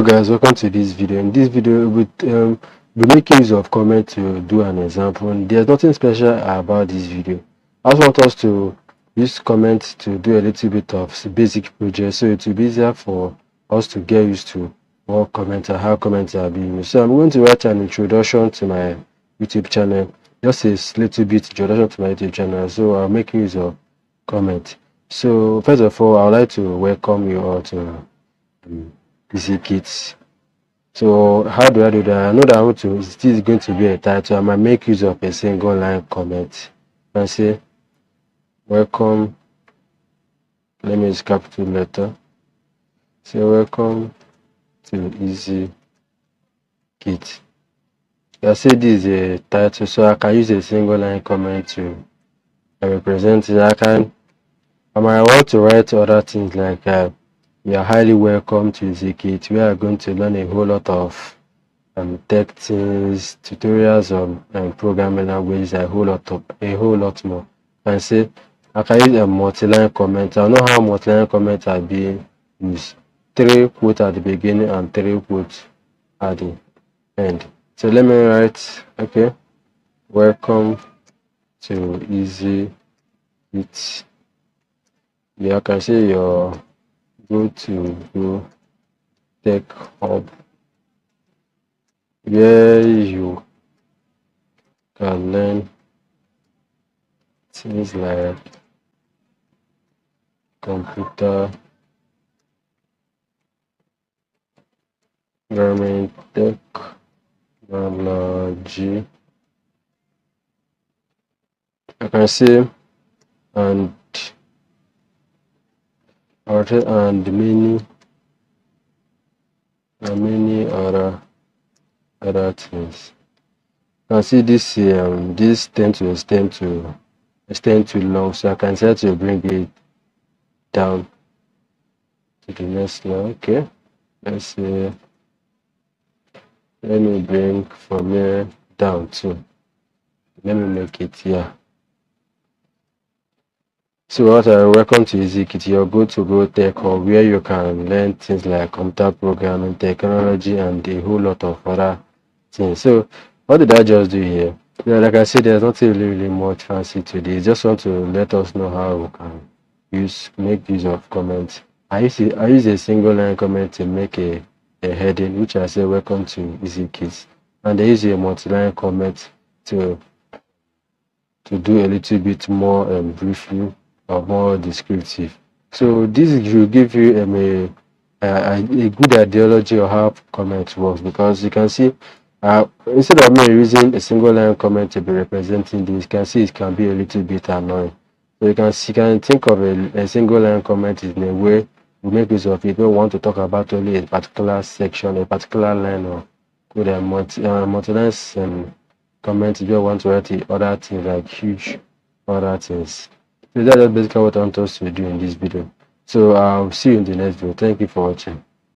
guys, welcome to this video. In this video we'll be making use of comment to do an example. There's nothing special about this video. I just want us to use comment to do a little bit of basic project, so it will be easier for us to get used to what comments and how comments are being used. So I'm going to write an introduction to my YouTube channel, just a little bit introduction to my YouTube channel. So I'll make use of comment. So first of all, I would like to welcome you all to Easy Kids. So how do I do that? I know that I want to, this is going to be a title. I might make use of a single line comment and say welcome. Let me use capital letter. Say welcome to Easy Kids. I say this is a title, so I can use a single line comment to represent it. I might want to write other things like you are highly welcome to Easy Kids. We are going to learn a whole lot of tech things, tutorials on programming languages, a whole lot more. And say I can use a multi-line comment. I know how multi-line comments are being used. 3 quotes at the beginning and 3 quotes at the end. So let me write, okay, welcome to Easy Kids. Yeah, I can say your go to go tech hub, where you can learn things like computer programming, technology. I can say and many other things. You can see this this tend to extend too long, so I can try to bring it down to the next line. Okay, let's say let me bring from here down too. Let me make it here. So what welcome to Easy Kids, your go-to-go tech hub, where you can learn things like computer programming, technology, and a whole lot of other things. So what did I just do here? Yeah, like I said, there's nothing really much fancy to this. Just want to let us know how we can make use of comments. I use a single line comment to make a heading, which I say welcome to Easy Kids, and I use a multi-line comment to do a little bit more briefly or more descriptive. So this will give you a good ideology of how comment works, because you can see instead of me using a single line comment to be representing this, you can see it can be a little bit annoying. So you can think of a single line comment in a way we make use of it. We want to talk about only a particular section, a particular line, or with a multi-line comment if you want to write other things like huge other things. So that's basically what I want us to do in this video. So I'll see you in the next video. Thank you for watching.